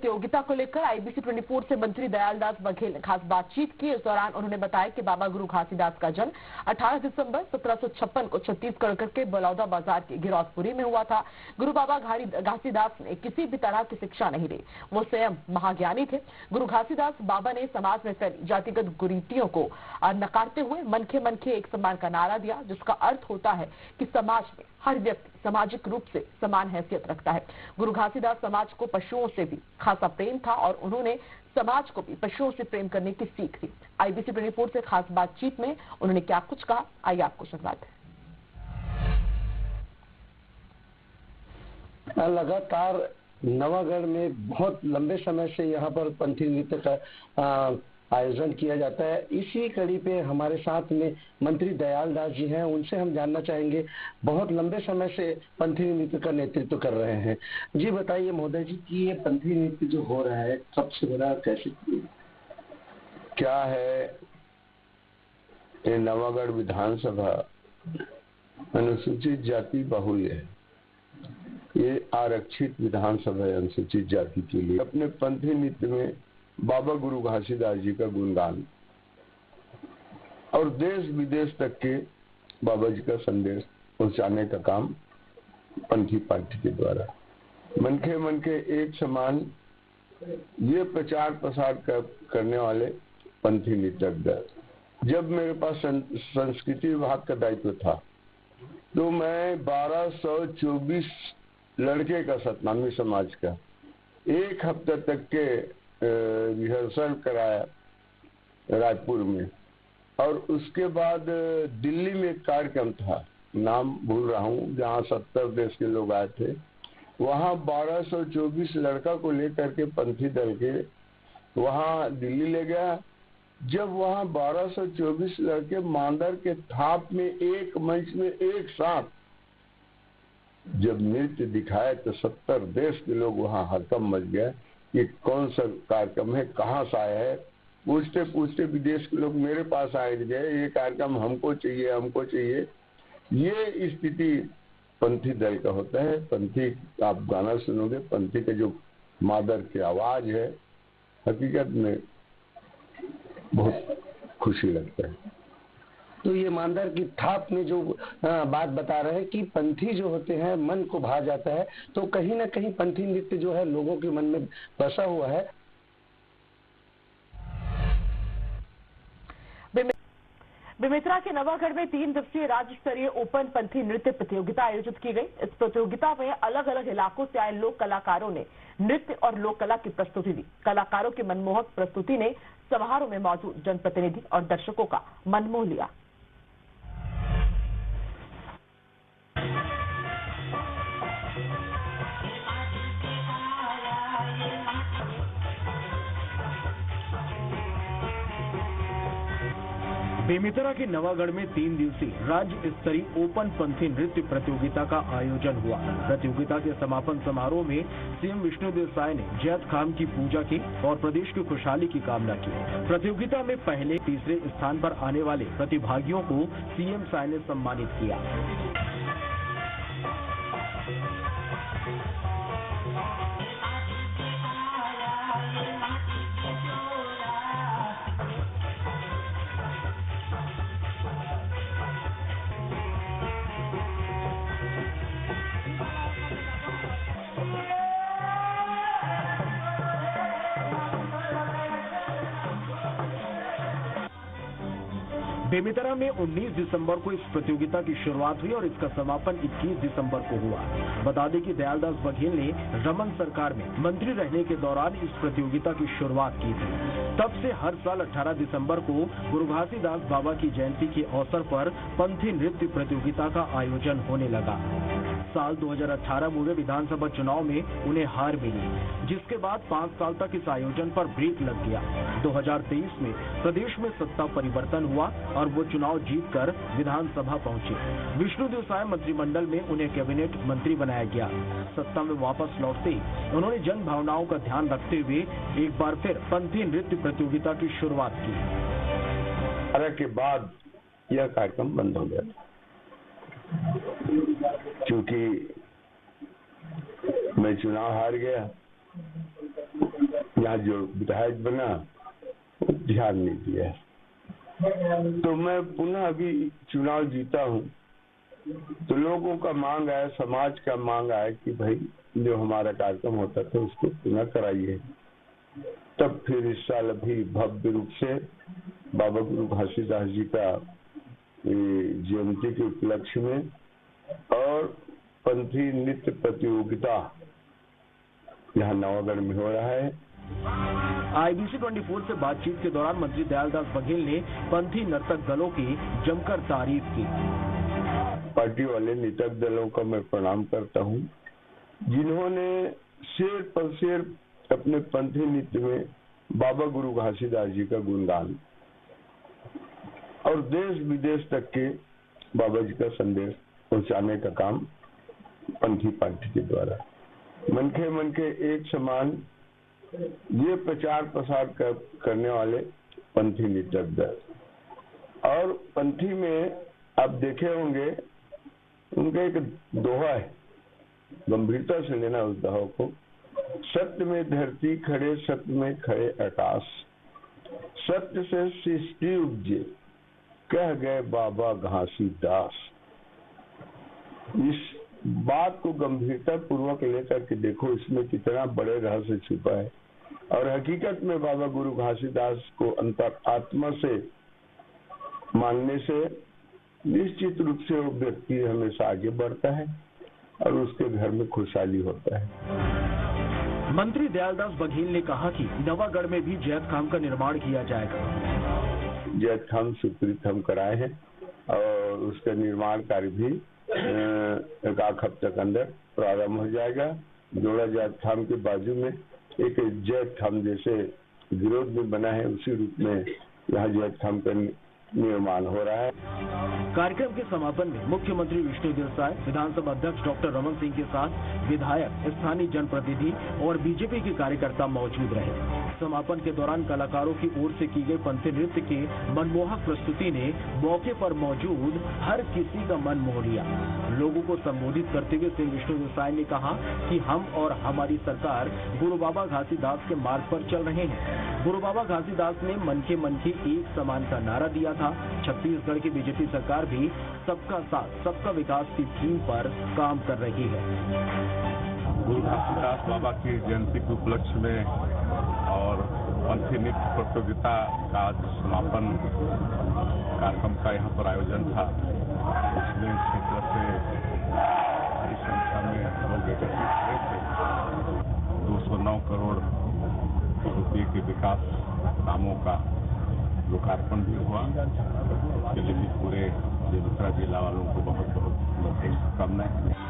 प्रतियोगिता को लेकर आईबीसी 24 से मंत्री दयालदास बघेल ने खास बातचीत की। इस दौरान उन्होंने बताया कि बाबा गुरु घासीदास का जन्म 18 दिसंबर 1756 को छत्तीसगढ़ के बलौदा बाजार के गिरौदपुरी में हुआ था। गुरु बाबा घासीदास ने किसी भी तरह की शिक्षा नहीं ली, वो स्वयं महाज्ञानी थे। गुरु घासीदास बाबा ने समाज में फैली जातिगत कुरीतियों को नकारते हुए मन के एक समान का नारा दिया, जिसका अर्थ होता है कि समाज में हर व्यक्ति सामाजिक रूप से समान हैसियत रखता है। गुरु घासीदास समाज को पशुओं से भी खासा प्रेम था और उन्होंने समाज को भी पशुओं से प्रेम करने की सीख दी। आईबीसी 24 से खास बातचीत में उन्होंने क्या कुछ कहा, आइए आपको सुनवाते हैं। लगातार नवागढ़ में बहुत लंबे समय से यहाँ पर पंथी नृत्य का आयोजन किया जाता है। इसी कड़ी पे हमारे साथ में मंत्री दयालदास जी हैं, उनसे हम जानना चाहेंगे। बहुत लंबे समय से पंथी नृत्य का नेतृत्व कर रहे हैं। जी बताइए महोदय जी कि ये पंथी नृत्य जो हो रहा है कब से हो रहा है, कैसे क्या है? ये नवागढ़ विधानसभा अनुसूचित जाति बाहुल्य है। ये आरक्षित विधानसभा है अनुसूचित जाति के लिए। अपने पंथी नृत्य में बाबा गुरु घासीदास जी का गुणगान और देश विदेश तक के बाबा जी का संदेश पहुंचाने का काम पंथी पार्टी के द्वारा मन के एक समान ये प्रचार प्रसार करने वाले पंथी नृत्यज्ञ। जब मेरे पास संस्कृति विभाग का दायित्व था तो मैं 1224 लड़के का सतनामी समाज का एक हफ्ते तक के रिहर्सल कराया रायपुर में, और उसके बाद दिल्ली में एक कार्यक्रम था, नाम भूल रहा हूँ, जहाँ 70 देश के लोग आए थे। वहाँ 1224 लड़का को लेकर के पंथी दल के वहाँ दिल्ली ले गया। जब वहाँ 1224 लड़के मांदर के थाप में एक मंच में एक साथ जब नृत्य दिखाए तो 70 देश के लोग वहाँ हड़कंप मच गया। ये कौन सा कार्यक्रम है, कहाँ से आया है? पूछते पूछते विदेश के लोग मेरे पास आए गए, ये कार्यक्रम हमको चाहिए, हमको चाहिए। ये स्थिति पंथी दल का होता है। पंथी आप गाना सुनोगे, पंथी के जो मादर की आवाज है, हकीकत में बहुत खुशी लगता है। तो ये मांदर की थाप में जो बात बता रहे हैं कि पंथी जो होते हैं मन को भा जाता है, तो कहीं ना कहीं पंथी नृत्य जो है लोगों के मन में बसा हुआ है। बेमेतरा के नवागढ़ में 3 दिवसीय राज्य स्तरीय ओपन पंथी नृत्य प्रतियोगिता आयोजित की गई। इस प्रतियोगिता में अलग अलग इलाकों से आए लोक कलाकारों ने नृत्य और लोक कला की प्रस्तुति दी। कलाकारों की मनमोहक प्रस्तुति ने समारोह में मौजूद जनप्रतिनिधि और दर्शकों का मन मोह लिया। बेमेतरा के नवागढ़ में 3 दिवसीय राज्य स्तरीय ओपन पंथी नृत्य प्रतियोगिता का आयोजन हुआ। प्रतियोगिता के समापन समारोह में सीएम विष्णुदेव साय ने जैत खाम की पूजा की और प्रदेश की खुशहाली की कामना की। प्रतियोगिता में पहले तीसरे स्थान पर आने वाले प्रतिभागियों को सीएम साय ने सम्मानित किया। बेमेतरा में 19 दिसंबर को इस प्रतियोगिता की शुरुआत हुई और इसका समापन 21 दिसंबर को हुआ। बता दें कि दयालदास बघेल ने रमन सरकार में मंत्री रहने के दौरान इस प्रतियोगिता की शुरुआत की थी। तब से हर साल 18 दिसंबर को गुरु घासीदास बाबा की जयंती के अवसर पर पंथी नृत्य प्रतियोगिता का आयोजन होने लगा। साल 2018 में विधानसभा चुनाव में उन्हें हार मिली, जिसके बाद 5 साल तक इस आयोजन पर ब्रेक लग गया। 2023 में प्रदेश में सत्ता परिवर्तन हुआ और वो चुनाव जीतकर विधानसभा पहुंचे। विष्णुदेव साय मंत्रिमंडल में उन्हें कैबिनेट मंत्री बनाया गया। सत्ता में वापस लौटते ही उन्होंने जन भावनाओं का ध्यान रखते हुए एक बार फिर पंथी नृत्य प्रतियोगिता की शुरुआत की। के बाद यह कार्यक्रम बंद हो गया क्योंकि मैं चुनाव हार गया यहाँ जो विधायक बना वो ध्यान नहीं दिया है। तो मैं पुनः अभी चुनाव जीता हूँ, तो लोगों का मांग है, समाज का मांग है कि भाई जो हमारा कार्यक्रम होता था उसको पुनः कराइए। तब फिर इस साल अभी भव्य रूप से बाबा गुरु घासीदास जी का जयंती के उपलक्ष्य में और पंथी नृत्य प्रतियोगिता यहाँ नवागढ़ में हो रहा है। IBC 24 से बातचीत के दौरान मंत्री दयालदास बघेल ने पंथी नर्तक दलों की जमकर तारीफ की। पार्टी वाले नृतक दलों का मैं प्रणाम करता हूँ, जिन्होंने शेर पर शेर अपने पंथी नृत्य में बाबा गुरु घासीदास जी का गुणगान और देश विदेश तक के बाबा जी का संदेश पहुंचाने का काम पंथी पार्टी के द्वारा मन के एक समान ये प्रचार प्रसार करने वाले पंथी नृतक दल। और पंथी में आप देखे होंगे उनका एक दोहा है, गंभीरता से लेना उस दोहा को। सत्य में धरती खड़े, सत्य में खड़े आकाश, सत्य से सृष्टि उपजे, कह गए बाबा घासीदास। इस बात को गंभीरता पूर्वक लेकर के देखो, इसमें कितना बड़े रहस्य छुपा है। और हकीकत में बाबा गुरु घासीदास को अंतर आत्मा से मानने से निश्चित रूप से वो व्यक्ति हमेशा आगे बढ़ता है और उसके घर में खुशहाली होता है। मंत्री दयालदास बघेल ने कहा कि नवागढ़ में भी जैत खाम का निर्माण किया जाएगा। जैत खाम स्वीकृत हम कराए हैं और उसका निर्माण कार्य भी एक आध हफ्ते के अंदर प्रारंभ हो जाएगा। जोड़ा जैत खाम के बाजू में एक जैत खाम जैसे विरोध में बना है, उसी रूप में यहाँ जैत खाम का निर्माण हो रहा है। कार्यक्रम के समापन में मुख्यमंत्री विष्णुदेव साय, विधानसभा अध्यक्ष डॉक्टर रमन सिंह के साथ विधायक, स्थानीय जनप्रतिनिधि और बीजेपी के कार्यकर्ता मौजूद रहे। समापन के दौरान कलाकारों की ओर से की गई पंथी नृत्य के मनमोहक प्रस्तुति ने मौके पर मौजूद हर किसी का मन मोह लिया। लोगों को संबोधित करते हुए श्री विष्णुदेव साय ने कहा कि हम और हमारी सरकार गुरु बाबा घासीदास के मार्ग पर चल रहे हैं। गुरु बाबा घासीदास ने मन के एक समान का नारा दिया था। छत्तीसगढ़ की बीजेपी सरकार भी सबका साथ सबका विकास की थीम पर काम कर रही है। गुरु घासीदास बाबा की जयंती के उपलक्ष्य में और पंथी नृत्य प्रतियोगिता का आज समापन कार्यक्रम का यहाँ पर आयोजन था। उसमें क्षेत्र से बड़ी संख्या में लोग एकत्रित हुए थे। 209 करोड़ रुपये के विकास कामों का लोकार्पण भी हुआ। इसके लिए भी पूरे बेगूसराय जिला वालों को बहुत बहुत शुभकामनाएं।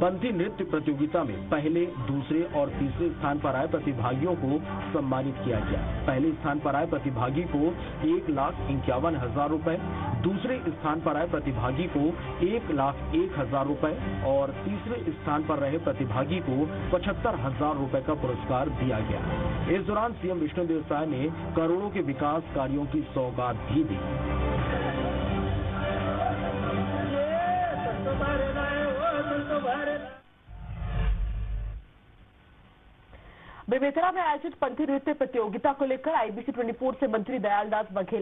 पंथी नृत्य प्रतियोगिता में पहले, दूसरे और तीसरे स्थान पर आए प्रतिभागियों को सम्मानित किया गया। पहले स्थान पर आए प्रतिभागी को 1,51,000 रुपए, दूसरे स्थान पर आए प्रतिभागी को 1,01,000 रुपए और तीसरे स्थान पर रहे प्रतिभागी को 75,000 रुपए का पुरस्कार दिया गया। इस दौरान सीएम विष्णुदेव साय ने करोड़ों के विकास कार्यों की सौगात भी दी। बेमेतरा में आयोजित पंथी नृत्य प्रतियोगिता को लेकर IBC 24 से मंत्री दयालदास बघेल